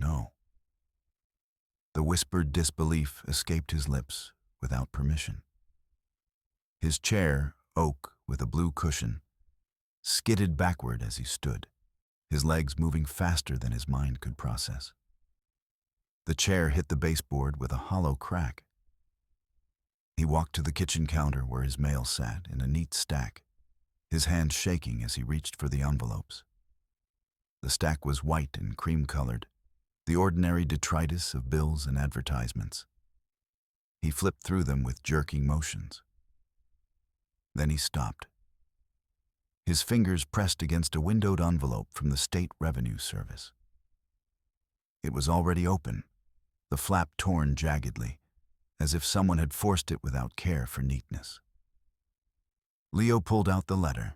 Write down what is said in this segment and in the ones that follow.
know. The whispered disbelief escaped his lips without permission. His chair, oak with a blue cushion, skidded backward as he stood, his legs moving faster than his mind could process. The chair hit the baseboard with a hollow crack. He walked to the kitchen counter where his mail sat in a neat stack, his hand shaking as he reached for the envelopes. The stack was white and cream-colored, the ordinary detritus of bills and advertisements. He flipped through them with jerking motions. Then he stopped. His fingers pressed against a windowed envelope from the State Revenue Service. It was already open, the flap torn jaggedly, as if someone had forced it without care for neatness. Leo pulled out the letter.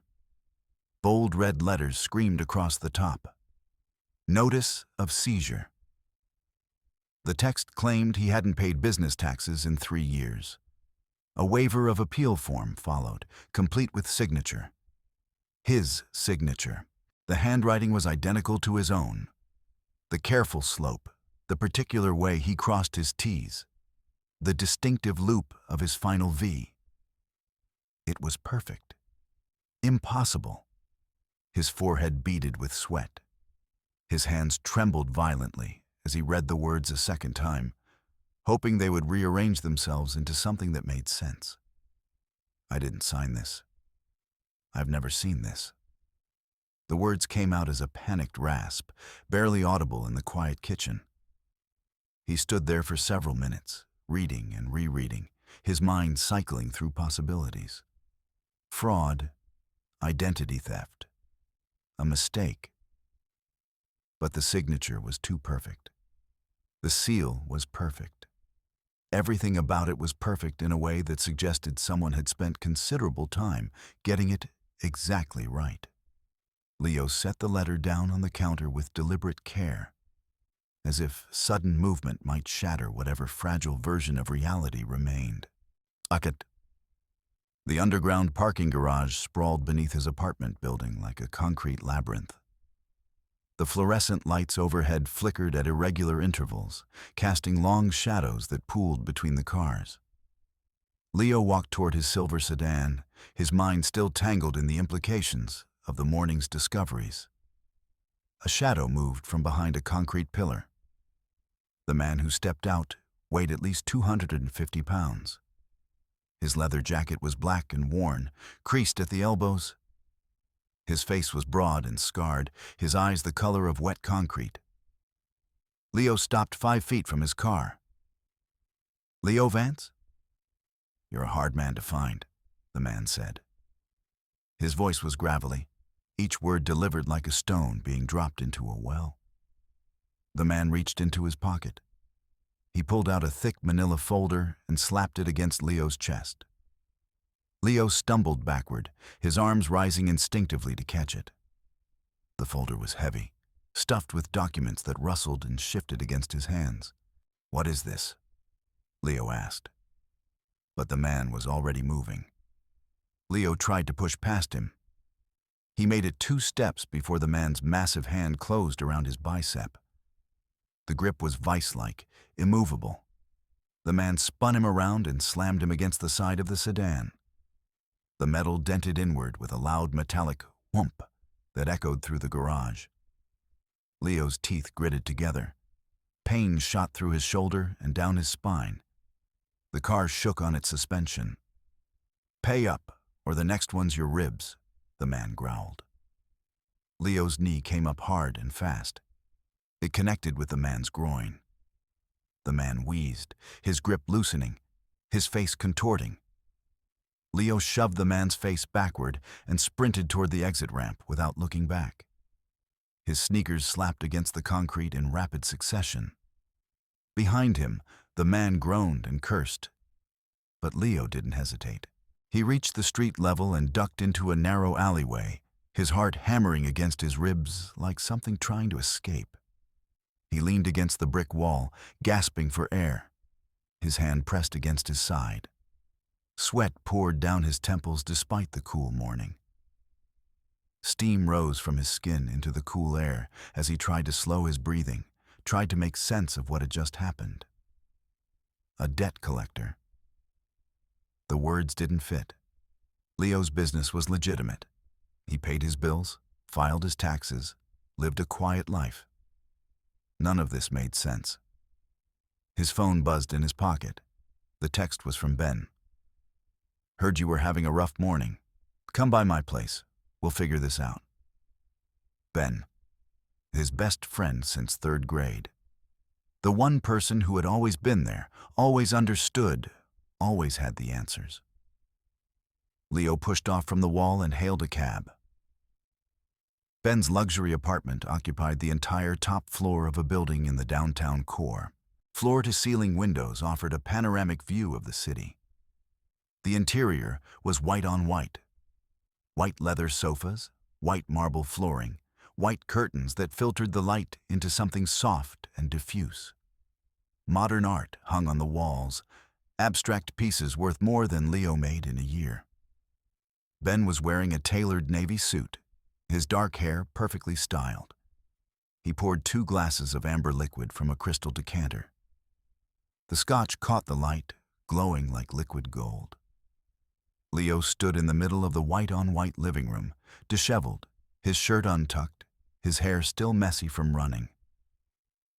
Bold red letters screamed across the top. Notice of seizure. The text claimed he hadn't paid business taxes in 3 years. A waiver of appeal form followed, complete with signature. His signature. The handwriting was identical to his own. The careful slope, the particular way he crossed his T's, the distinctive loop of his final V. It was perfect. Impossible. His forehead beaded with sweat. His hands trembled violently as he read the words a second time, hoping they would rearrange themselves into something that made sense. I didn't sign this. I've never seen this. The words came out as a panicked rasp, barely audible in the quiet kitchen. He stood there for several minutes, reading and rereading, his mind cycling through possibilities. Fraud, identity theft, a mistake. But the signature was too perfect. The seal was perfect. Everything about it was perfect in a way that suggested someone had spent considerable time getting it exactly right. Leo set the letter down on the counter with deliberate care, as if sudden movement might shatter whatever fragile version of reality remained. The underground parking garage sprawled beneath his apartment building like a concrete labyrinth. The fluorescent lights overhead flickered at irregular intervals, casting long shadows that pooled between the cars. Leo walked toward his silver sedan, his mind still tangled in the implications of the morning's discoveries. A shadow moved from behind a concrete pillar. The man who stepped out weighed at least 250 pounds. His leather jacket was black and worn, creased at the elbows. His face was broad and scarred, his eyes the color of wet concrete. Leo stopped 5 feet from his car. "Leo Vance?" "You're a hard man to find," the man said. His voice was gravelly, each word delivered like a stone being dropped into a well. The man reached into his pocket. He pulled out a thick manila folder and slapped it against Leo's chest. Leo stumbled backward, his arms rising instinctively to catch it. The folder was heavy, stuffed with documents that rustled and shifted against his hands. "What is this?" Leo asked. But the man was already moving. Leo tried to push past him. He made it 2 steps before the man's massive hand closed around his bicep. The grip was vice-like, immovable. The man spun him around and slammed him against the side of the sedan. The metal dented inward with a loud metallic whomp that echoed through the garage. Leo's teeth gritted together. Pain shot through his shoulder and down his spine. The car shook on its suspension. "Pay up, or the next one's your ribs," the man growled. Leo's knee came up hard and fast. It connected with the man's groin. The man wheezed, his grip loosening, his face contorting. Leo shoved the man's face backward and sprinted toward the exit ramp without looking back. His sneakers slapped against the concrete in rapid succession. Behind him, the man groaned and cursed. But Leo didn't hesitate. He reached the street level and ducked into a narrow alleyway, his heart hammering against his ribs like something trying to escape. He leaned against the brick wall, gasping for air. His hand pressed against his side. Sweat poured down his temples despite the cool morning. Steam rose from his skin into the cool air as he tried to slow his breathing, tried to make sense of what had just happened. A debt collector. The words didn't fit. Leo's business was legitimate. He paid his bills, filed his taxes, lived a quiet life. None of this made sense. His phone buzzed in his pocket. The text was from Ben. "Heard you were having a rough morning. Come by my place. We'll figure this out." Ben. His best friend since 3rd grade. The one person who had always been there, always understood, always had the answers. Leo pushed off from the wall and hailed a cab. Ben's luxury apartment occupied the entire top floor of a building in the downtown core. Floor-to-ceiling windows offered a panoramic view of the city. The interior was white on white. White leather sofas, white marble flooring, white curtains that filtered the light into something soft and diffuse. Modern art hung on the walls, abstract pieces worth more than Leo made in a year. Ben was wearing a tailored navy suit, his dark hair perfectly styled. He poured 2 glasses of amber liquid from a crystal decanter. The scotch caught the light, glowing like liquid gold. Leo stood in the middle of the white-on-white living room, disheveled, his shirt untucked, his hair still messy from running.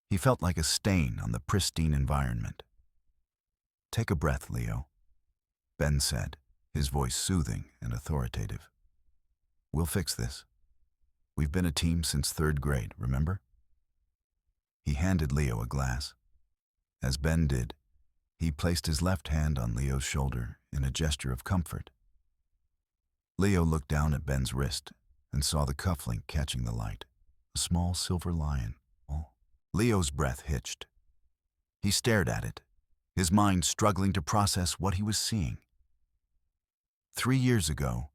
He felt like a stain on the pristine environment. "Take a breath, Leo," Ben said, his voice soothing and authoritative. "We'll fix this. We've been a team since 3rd grade, remember?" He handed Leo a glass. As Ben did, he placed his left hand on Leo's shoulder in a gesture of comfort. Leo looked down at Ben's wrist and saw the cufflink catching the light, a small silver lion. Leo's breath hitched. He stared at it, his mind struggling to process what he was seeing. 3 years ago,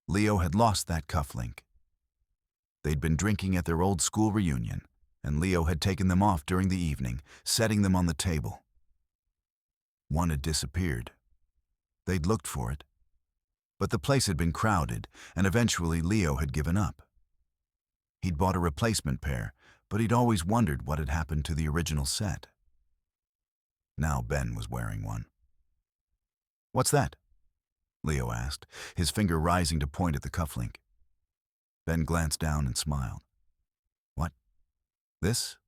Leo had lost that cufflink. They'd been drinking at their old school reunion, and Leo had taken them off during the evening, setting them on the table. One had disappeared. They'd looked for it, but the place had been crowded, and eventually Leo had given up. He'd bought a replacement pair, but he'd always wondered what had happened to the original set. Now Ben was wearing one. "What's that?" Leo asked, his finger rising to point at the cufflink. Ben glanced down and smiled. "What? This?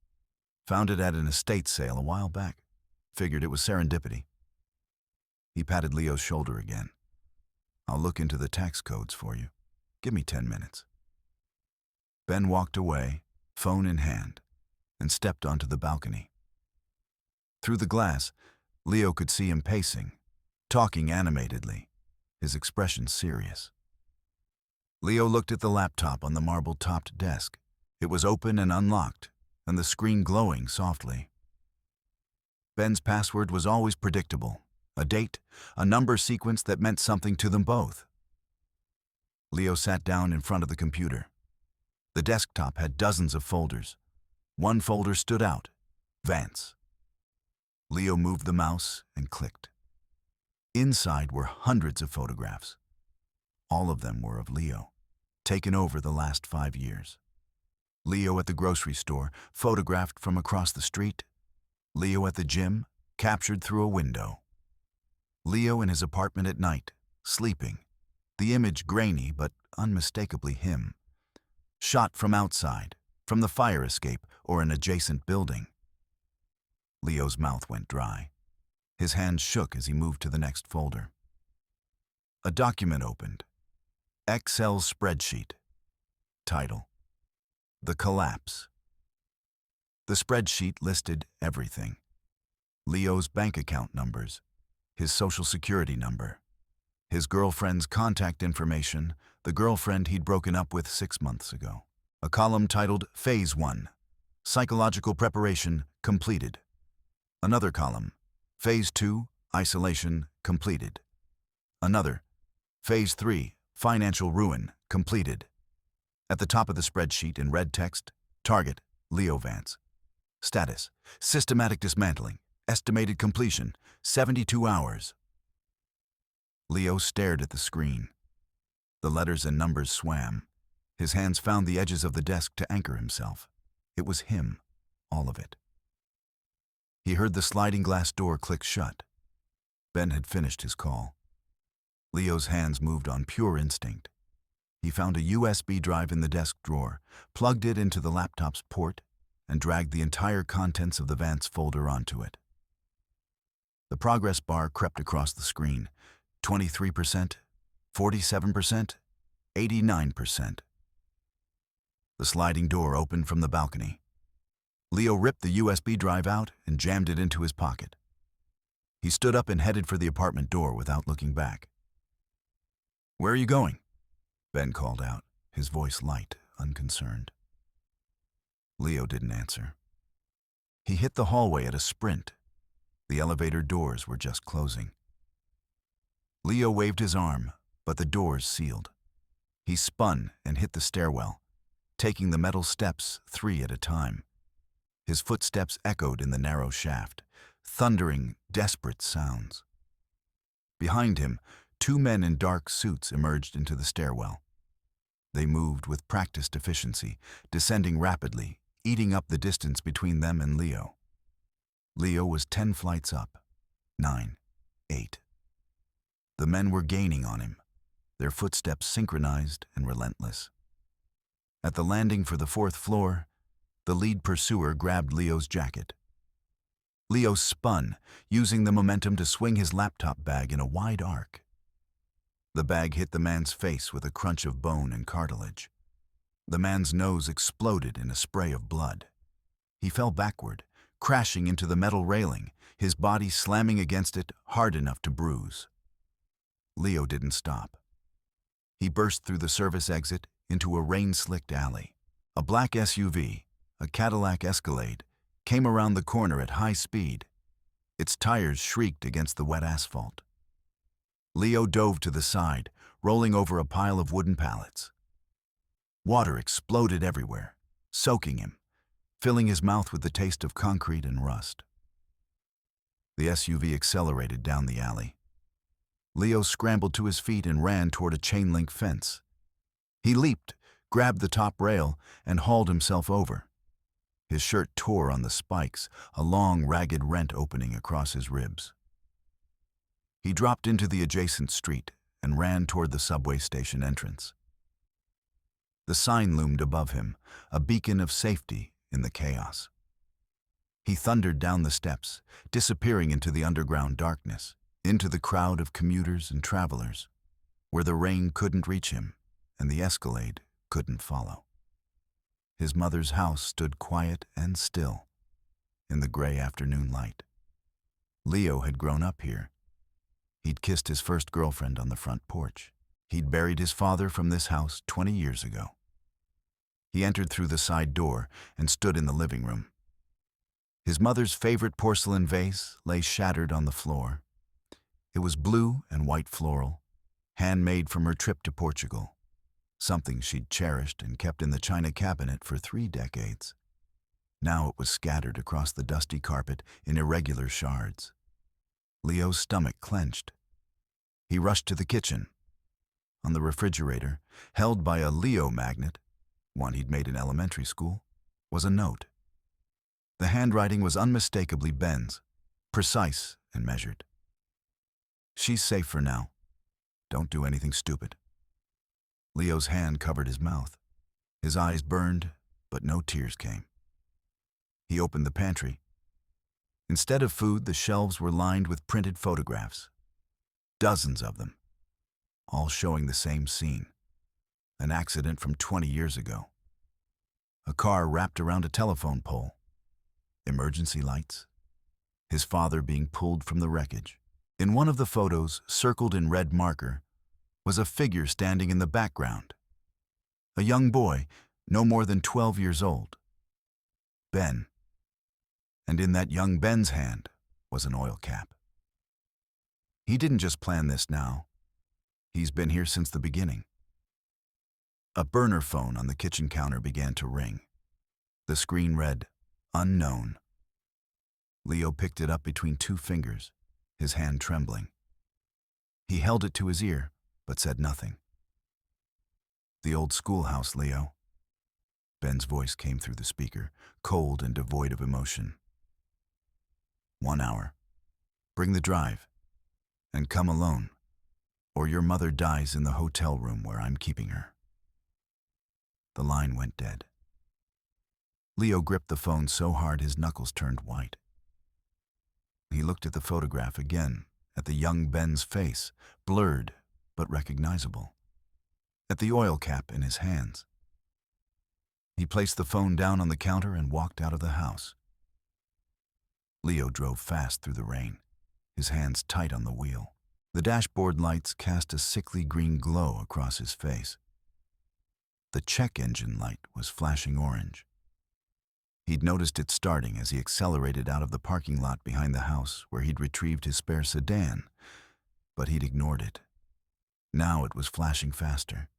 Found it at an estate sale a while back. Figured it was serendipity." He patted Leo's shoulder again. "I'll look into the tax codes for you. Give me 10 minutes." Ben walked away, phone in hand, and stepped onto the balcony. Through the glass, Leo could see him pacing, talking animatedly, his expression serious. Leo looked at the laptop on the marble-topped desk. It was open and unlocked, and the screen glowing softly. Ben's password was always predictable, a date, a number sequence that meant something to them both. Leo sat down in front of the computer. The desktop had dozens of folders. One folder stood out, Vance. Leo moved the mouse and clicked. Inside were hundreds of photographs. All of them were of Leo, taken over the last 5 years. Leo at the grocery store, photographed from across the street. Leo at the gym, captured through a window. Leo in his apartment at night, sleeping, the image grainy but unmistakably him. Shot from outside, from the fire escape or an adjacent building. Leo's mouth went dry. His hands shook as he moved to the next folder. A document opened. Excel spreadsheet. Title: The Collapse. The spreadsheet listed everything. Leo's bank account numbers, his social security number, his girlfriend's contact information, the girlfriend he'd broken up with 6 months ago. A column titled Phase 1, Psychological Preparation Completed. Another column, Phase 2, Isolation Completed. Another, Phase 3, Financial Ruin Completed. At the top of the spreadsheet in red text, Target, Leo Vance. Status, Systematic Dismantling. Estimated completion, 72 hours. Leo stared at the screen. The letters and numbers swam. His hands found the edges of the desk to anchor himself. It was him. all of it. He heard the sliding glass door click shut. Ben had finished his call. Leo's hands moved on pure instinct. He found a USB drive in the desk drawer, plugged it into the laptop's port, and dragged the entire contents of the Vance folder onto it. The progress bar crept across the screen. 23%, 47%, 89%. The sliding door opened from the balcony. Leo ripped the USB drive out and jammed it into his pocket. He stood up and headed for the apartment door without looking back. "Where are you going?" Ben called out, his voice light, unconcerned. Leo didn't answer. He hit the hallway at a sprint. The elevator doors were just closing. Leo waved his arm, but the doors sealed. He spun and hit the stairwell, taking the metal steps 3 at a time. His footsteps echoed in the narrow shaft, thundering, desperate sounds. Behind him, 2 men in dark suits emerged into the stairwell. They moved with practiced efficiency, descending rapidly, eating up the distance between them and Leo. Leo was 10 flights up. 9, 8. The men were gaining on him, their footsteps synchronized and relentless. At the landing for the 4th floor, the lead pursuer grabbed Leo's jacket. Leo spun, using the momentum to swing his laptop bag in a wide arc. The bag hit the man's face with a crunch of bone and cartilage. The man's nose exploded in a spray of blood. He fell backward, crashing into the metal railing, his body slamming against it hard enough to bruise. Leo didn't stop. He burst through the service exit into a rain-slicked alley. A black SUV, a Cadillac Escalade, came around the corner at high speed. Its tires shrieked against the wet asphalt. Leo dove to the side, rolling over a pile of wooden pallets. Water exploded everywhere, soaking him, filling his mouth with the taste of concrete and rust. The SUV accelerated down the alley. Leo scrambled to his feet and ran toward a chain-link fence. He leaped, grabbed the top rail, and hauled himself over. His shirt tore on the spikes, a long, ragged rent opening across his ribs. He dropped into the adjacent street and ran toward the subway station entrance. The sign loomed above him, a beacon of safety in the chaos. He thundered down the steps, disappearing into the underground darkness, into the crowd of commuters and travelers, where the rain couldn't reach him and the Escalade couldn't follow. His mother's house stood quiet and still in the gray afternoon light. Leo had grown up here. He'd kissed his first girlfriend on the front porch. He'd buried his father from this house 20 years ago. He entered through the side door and stood in the living room. His mother's favorite porcelain vase lay shattered on the floor. It was blue and white floral, handmade from her trip to Portugal, something she'd cherished and kept in the china cabinet for 3 decades. Now it was scattered across the dusty carpet in irregular shards. Leo's stomach clenched. He rushed to the kitchen. On the refrigerator, held by a Leo magnet, one he'd made in elementary school, was a note. The handwriting was unmistakably Ben's, precise and measured. "She's safe for now. Don't do anything stupid." Leo's hand covered his mouth. His eyes burned, but no tears came. He opened the pantry. Instead of food, the shelves were lined with printed photographs. Dozens of them, all showing the same scene. An accident from 20 years ago. A car wrapped around a telephone pole. Emergency lights. His father being pulled from the wreckage. In one of the photos, circled in red marker, was a figure standing in the background. A young boy, no more than 12 years old. Ben. And in that young Ben's hand was an oil cap. He didn't just plan this now. He's been here since the beginning. A burner phone on the kitchen counter began to ring. The screen read, "Unknown." Leo picked it up between 2 fingers, his hand trembling. He held it to his ear, but said nothing. "The old schoolhouse, Leo." Ben's voice came through the speaker, cold and devoid of emotion. 1 hour. Bring the drive. And come alone, or your mother dies in the hotel room where I'm keeping her. The line went dead. Leo gripped the phone so hard his knuckles turned white. He looked at the photograph again, at the young Ben's face, blurred but recognizable, at the oil cap in his hands. He placed the phone down on the counter and walked out of the house. Leo drove fast through the rain, his hands tight on the wheel. The dashboard lights cast a sickly green glow across his face. The check engine light was flashing orange. He'd noticed it starting as he accelerated out of the parking lot behind the house where he'd retrieved his spare sedan, but he'd ignored it. Now it was flashing faster.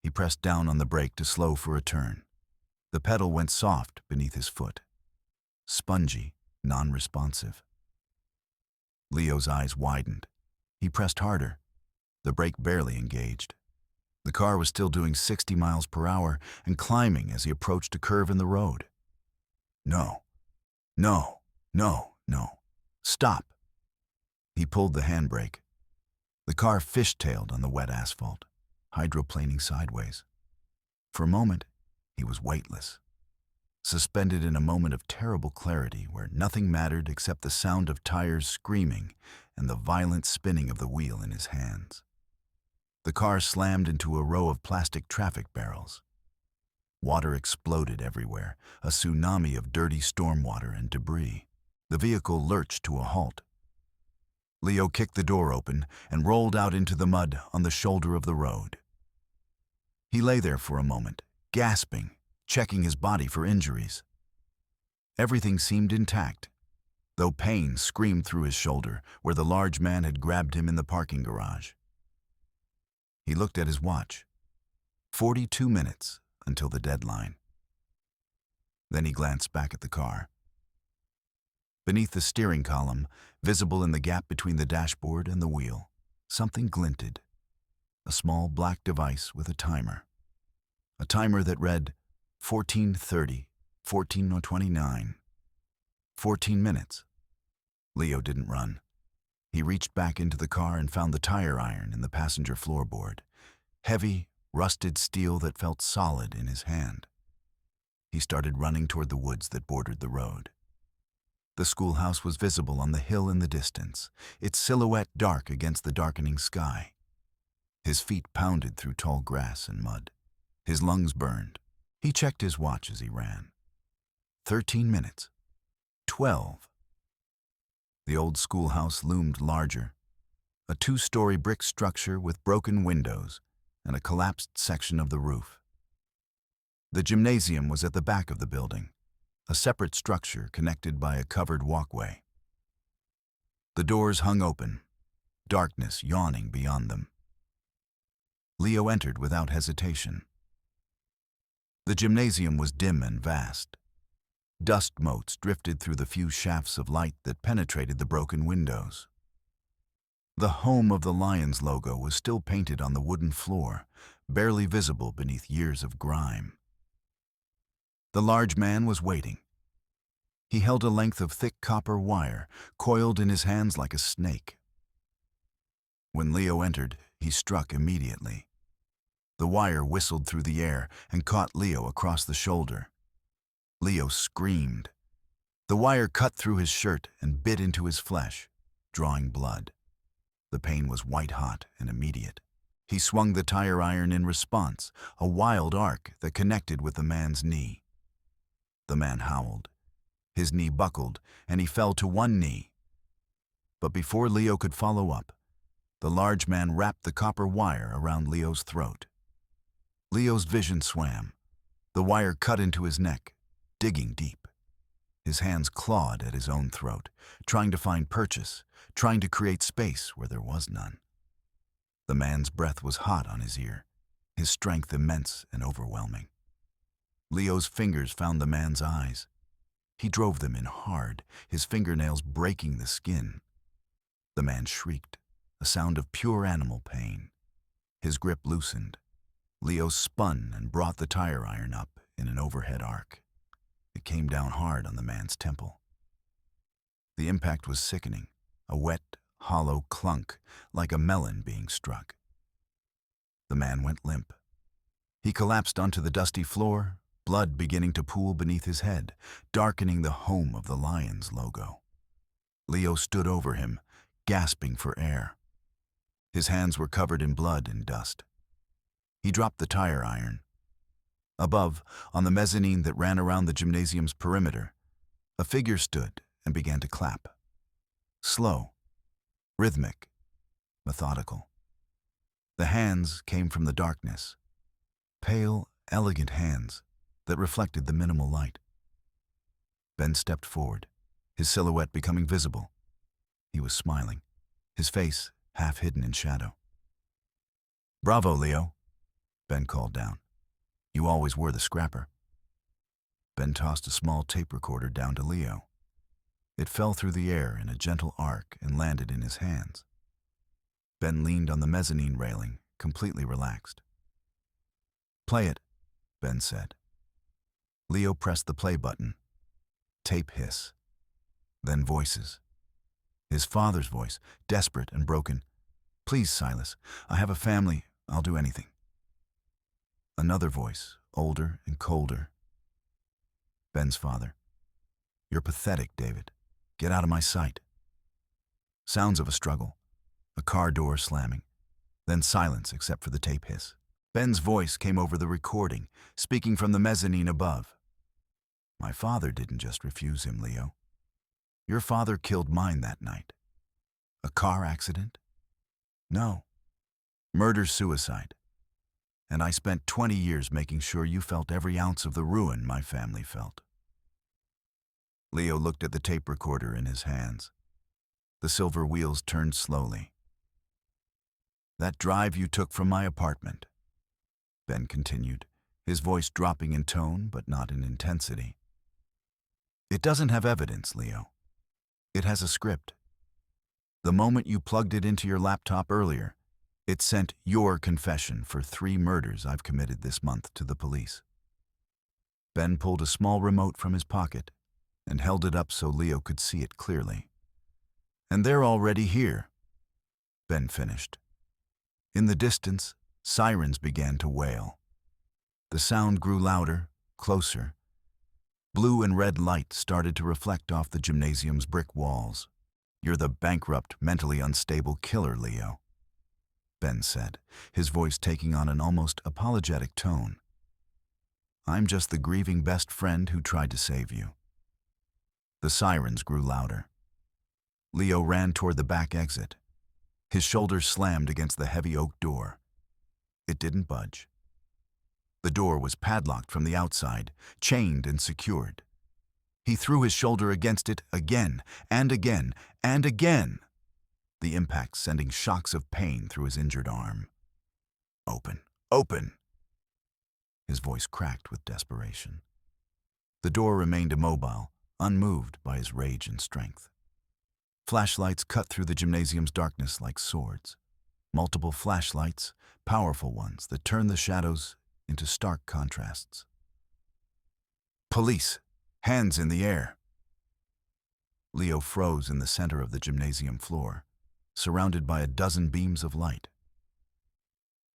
He pressed down on the brake to slow for a turn. The pedal went soft beneath his foot, spongy, non-responsive. Leo's eyes widened. He pressed harder. The brake barely engaged. The car was still doing 60 miles per hour and climbing as he approached a curve in the road. No, no, no, no. Stop. He pulled the handbrake. The car fishtailed on the wet asphalt, hydroplaning sideways. For a moment, he was weightless, suspended in a moment of terrible clarity where nothing mattered except the sound of tires screaming and the violent spinning of the wheel in his hands. The car slammed into a row of plastic traffic barrels. Water exploded everywhere, a tsunami of dirty stormwater and debris. The vehicle lurched to a halt. Leo kicked the door open and rolled out into the mud on the shoulder of the road. He lay there for a moment, gasping, checking his body for injuries. Everything seemed intact, though pain screamed through his shoulder where the large man had grabbed him in the parking garage. He looked at his watch. 42 minutes until the deadline. Then he glanced back at the car. Beneath the steering column, visible in the gap between the dashboard and the wheel, something glinted. A small black device with a timer. A timer that read 14:30, 14:29. 14 minutes. Leo didn't run. He reached back into the car and found the tire iron in the passenger floorboard. Heavy, rusted steel that felt solid in his hand. He started running toward the woods that bordered the road. The schoolhouse was visible on the hill in the distance, its silhouette dark against the darkening sky. His feet pounded through tall grass and mud. His lungs burned. He checked his watch as he ran. 13 minutes. 12. The old schoolhouse loomed larger, a 2-story brick structure with broken windows and a collapsed section of the roof. The gymnasium was at the back of the building, a separate structure connected by a covered walkway. The doors hung open, darkness yawning beyond them. Leo entered without hesitation. The gymnasium was dim and vast. Dust motes drifted through the few shafts of light that penetrated the broken windows. The home of the Lions logo was still painted on the wooden floor, barely visible beneath years of grime. The large man was waiting. He held a length of thick copper wire, coiled in his hands like a snake. When Leo entered, he struck immediately. The wire whistled through the air and caught Leo across the shoulder. Leo screamed. The wire cut through his shirt and bit into his flesh, drawing blood. The pain was white-hot and immediate. He swung the tire iron in response, a wild arc that connected with the man's knee. The man howled. His knee buckled, and he fell to one knee. But before Leo could follow up, the large man wrapped the copper wire around Leo's throat. Leo's vision swam. The wire cut into his neck, digging deep. His hands clawed at his own throat, trying to find purchase, trying to create space where there was none. The man's breath was hot on his ear, his strength immense and overwhelming. Leo's fingers found the man's eyes. He drove them in hard, his fingernails breaking the skin. The man shrieked, a sound of pure animal pain. His grip loosened. Leo spun and brought the tire iron up in an overhead arc. It came down hard on the man's temple. The impact was sickening, a wet, hollow clunk like a melon being struck. The man went limp. He collapsed onto the dusty floor, blood beginning to pool beneath his head, darkening the home of the Lions logo. Leo stood over him, gasping for air. His hands were covered in blood and dust. He dropped the tire iron. Above, on the mezzanine that ran around the gymnasium's perimeter, a figure stood and began to clap. Slow, rhythmic, methodical. The hands came from the darkness, pale, elegant hands that reflected the minimal light. Ben stepped forward, his silhouette becoming visible. He was smiling, his face half hidden in shadow. "Bravo, Leo," Ben called down. "You always were the scrapper." Ben tossed a small tape recorder down to Leo. It fell through the air in a gentle arc and landed in his hands. Ben leaned on the mezzanine railing, completely relaxed. "Play it," Ben said. Leo pressed the play button. Tape hiss. Then voices. His father's voice, desperate and broken. "Please, Silas, I have a family. I'll do anything." Another voice, older and colder. Ben's father. "You're pathetic, David. Get out of my sight." Sounds of a struggle. A car door slamming. Then silence except for the tape hiss. Ben's voice came over the recording, speaking from the mezzanine above. "My father didn't just refuse him, Leo. Your father killed mine that night." "A car accident?" "No. Murder-suicide. And I spent 20 years making sure you felt every ounce of the ruin my family felt." Leo looked at the tape recorder in his hands. The silver wheels turned slowly. "That drive you took from my apartment," Ben continued, his voice dropping in tone but not in intensity. "It doesn't have evidence, Leo. It has a script. The moment you plugged it into your laptop earlier, it sent your confession for 3 murders I've committed this month to the police." Ben pulled a small remote from his pocket and held it up so Leo could see it clearly. "And they're already here," Ben finished. In the distance, sirens began to wail. The sound grew louder, closer. Blue and red light started to reflect off the gymnasium's brick walls. "You're the bankrupt, mentally unstable killer, Leo," Ben said, his voice taking on an almost apologetic tone. "I'm just the grieving best friend who tried to save you." The sirens grew louder. Leo ran toward the back exit. His shoulders slammed against the heavy oak door. It didn't budge. The door was padlocked from the outside, chained and secured. He threw his shoulder against it again and again and again, the impact sending shocks of pain through his injured arm. "Open, open!" His voice cracked with desperation. The door remained immobile, unmoved by his rage and strength. Flashlights cut through the gymnasium's darkness like swords. Multiple flashlights, powerful ones that turned the shadows into stark contrasts. "Police! Hands in the air!" Leo froze in the center of the gymnasium floor, surrounded by a dozen beams of light.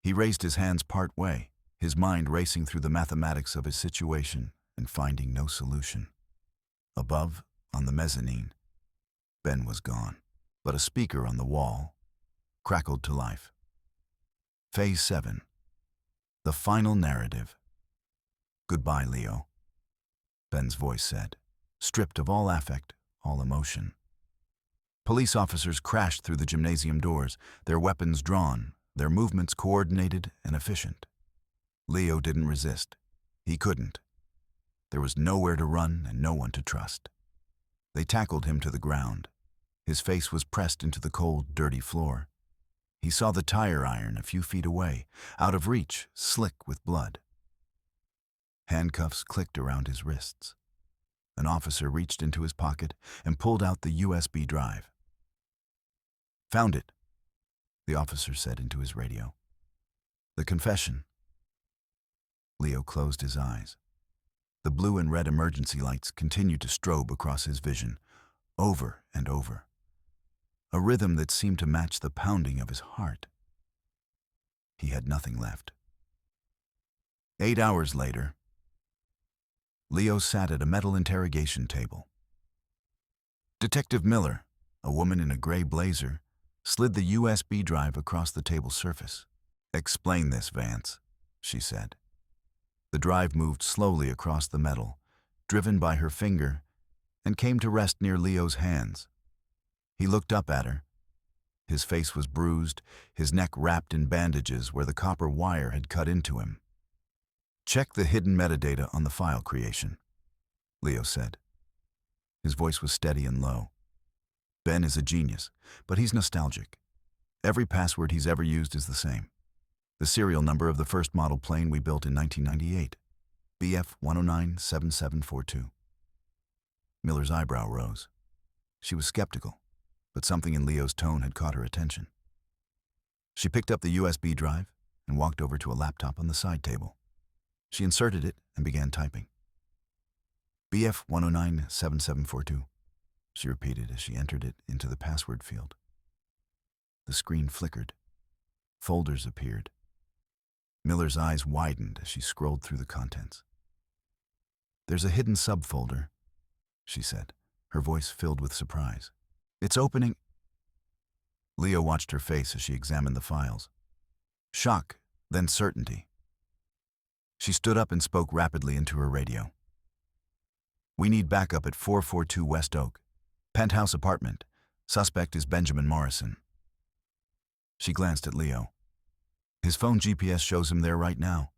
He raised his hands part way, his mind racing through the mathematics of his situation and finding no solution. Above, on the mezzanine, Ben was gone, but a speaker on the wall crackled to life. Phase 7. The final narrative. "Goodbye, Leo," Ben's voice said, stripped of all affect, all emotion. Police officers crashed through the gymnasium doors, their weapons drawn, their movements coordinated and efficient. Leo didn't resist. He couldn't. There was nowhere to run and no one to trust. They tackled him to the ground. His face was pressed into the cold, dirty floor. He saw the tire iron a few feet away, out of reach, slick with blood. Handcuffs clicked around his wrists. An officer reached into his pocket and pulled out the USB drive. "Found it," the officer said into his radio. "The confession. Leo closed his eyes. The blue and red emergency lights continued to strobe across his vision, over and over. A rhythm that seemed to match the pounding of his heart. He had nothing left. 8 hours later, Leo sat at a metal interrogation table. Detective Miller, a woman in a gray blazer, slid the USB drive across the table's surface. "Explain this, Vance," she said. The drive moved slowly across the metal, driven by her finger, and came to rest near Leo's hands. He looked up at her. His face was bruised, his neck wrapped in bandages where the copper wire had cut into him. "Check the hidden metadata on the file creation," Leo said. His voice was steady and low. "Ben is a genius, but he's nostalgic. Every password he's ever used is the same. The serial number of the first model plane we built in 1998, BF 1097742. Miller's eyebrow rose. She was skeptical, but something in Leo's tone had caught her attention. She picked up the USB drive and walked over to a laptop on the side table. She inserted it and began typing. "BF 1097742, she repeated as she entered it into the password field. The screen flickered. Folders appeared. Miller's eyes widened as she scrolled through the contents. "There's a hidden subfolder," she said, her voice filled with surprise. "It's opening." Leo watched her face as she examined the files. Shock, then certainty. She stood up and spoke rapidly into her radio. "We need backup at 442 West Oak. Penthouse apartment. Suspect is Benjamin Morrison." She glanced at Leo. "His phone GPS shows him there right now.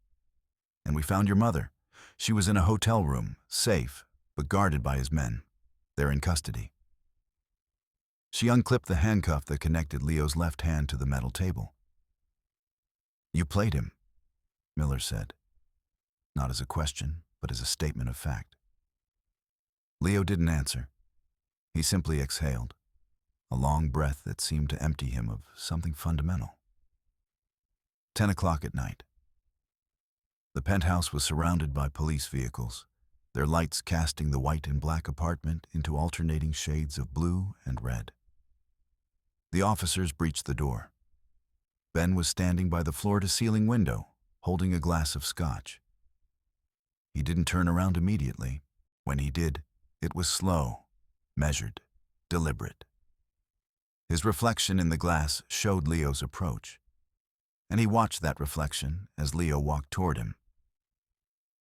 And we found your mother. She was in a hotel room, safe, but guarded by his men. They're in custody." She unclipped the handcuff that connected Leo's left hand to the metal table. "You played him," Miller said, not as a question, but as a statement of fact. Leo didn't answer. He simply exhaled, a long breath that seemed to empty him of something fundamental. 10 o'clock at night. The penthouse was surrounded by police vehicles, their lights casting the white and black apartment into alternating shades of blue and red. The officers breached the door. Ben was standing by the floor-to-ceiling window, holding a glass of scotch. He didn't turn around immediately. When he did, it was slow, measured, deliberate. His reflection in the glass showed Leo's approach, and he watched that reflection as Leo walked toward him.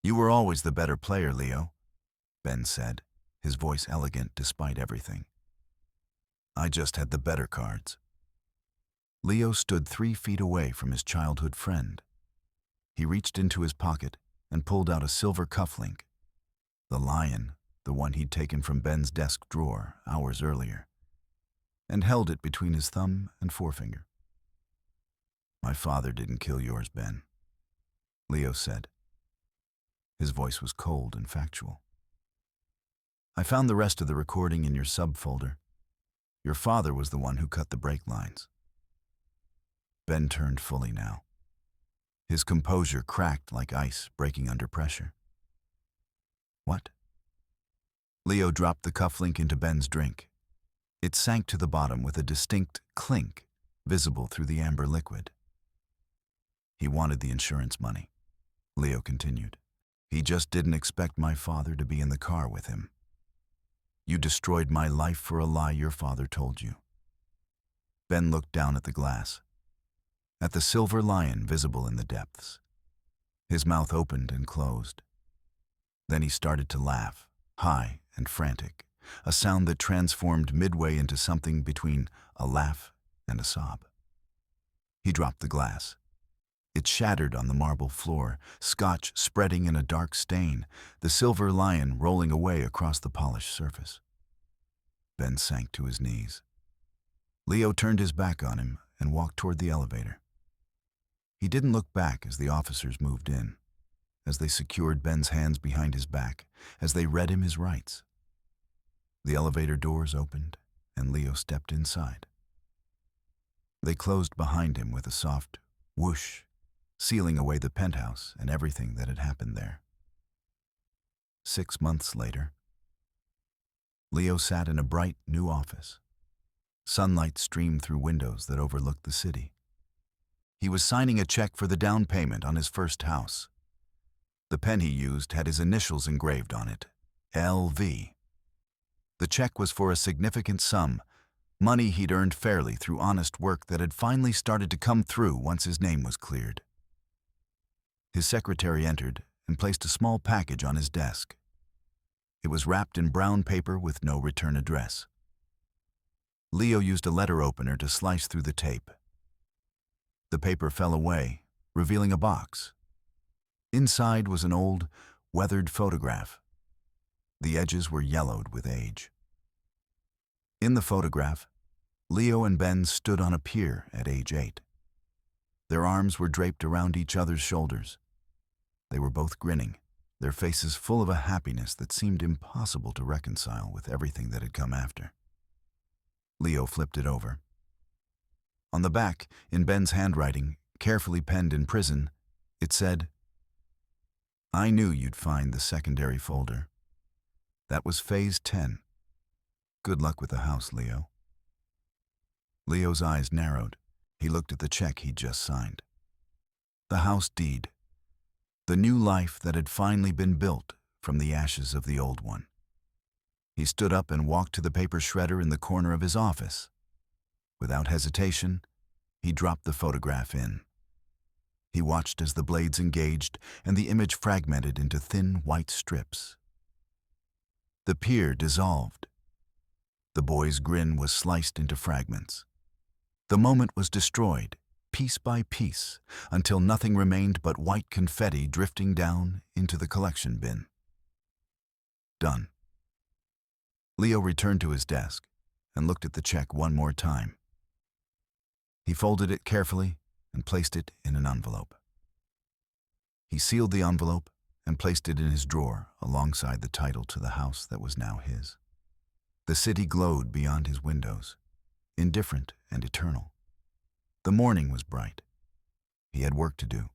"You were always the better player, Leo," Ben said, his voice elegant despite everything. "I just had the better cards." Leo stood 3 feet away from his childhood friend. He reached into his pocket and pulled out a silver cufflink. The lion, the one he'd taken from Ben's desk drawer hours earlier, and held it between his thumb and forefinger. "My father didn't kill yours, Ben," Leo said. His voice was cold and factual. "I found the rest of the recording in your subfolder. Your father was the one who cut the brake lines." Ben turned fully now. His composure cracked like ice breaking under pressure. "What?" Leo dropped the cufflink into Ben's drink. It sank to the bottom with a distinct clink visible through the amber liquid. "He wanted the insurance money," Leo continued. "He just didn't expect my father to be in the car with him. You destroyed my life for a lie your father told you." Ben looked down at the glass, at the silver lion visible in the depths. His mouth opened and closed. Then he started to laugh, high and frantic, a sound that transformed midway into something between a laugh and a sob. He dropped the glass. It shattered on the marble floor, scotch spreading in a dark stain, the silver lion rolling away across the polished surface. Ben sank to his knees. Leo turned his back on him and walked toward the elevator. He didn't look back as the officers moved in, as they secured Ben's hands behind his back, as they read him his rights. The elevator doors opened, and Leo stepped inside. They closed behind him with a soft whoosh sealing away the penthouse and everything that had happened there. 6 months later, Leo sat in a bright, new office. Sunlight streamed through windows that overlooked the city. He was signing a check for the down payment on his first house. The pen he used had his initials engraved on it, LV. The check was for a significant sum, money he'd earned fairly through honest work that had finally started to come through once his name was cleared. His secretary entered and placed a small package on his desk. It was wrapped in brown paper with no return address. Leo used a letter opener to slice through the tape. The paper fell away, revealing a box. Inside was an old, weathered photograph. The edges were yellowed with age. In the photograph, Leo and Ben stood on a pier at age 8. Their arms were draped around each other's shoulders. They were both grinning, their faces full of a happiness that seemed impossible to reconcile with everything that had come after. Leo flipped it over. On the back, in Ben's handwriting, carefully penned in prison, it said, "I knew you'd find the secondary folder. That was phase 10. Good luck with the house, Leo." Leo's eyes narrowed. He looked at the check he'd just signed. The house deed. The new life that had finally been built from the ashes of the old one. He stood up and walked to the paper shredder in the corner of his office. Without hesitation, he dropped the photograph in. He watched as the blades engaged and the image fragmented into thin white strips. The pier dissolved. The boy's grin was sliced into fragments. The moment was destroyed, piece by piece, until nothing remained but white confetti drifting down into the collection bin. Done. Leo returned to his desk and looked at the check one more time. He folded it carefully and placed it in an envelope. He sealed the envelope and placed it in his drawer alongside the title to the house that was now his. The city glowed beyond his windows, indifferent and eternal. The morning was bright. He had work to do.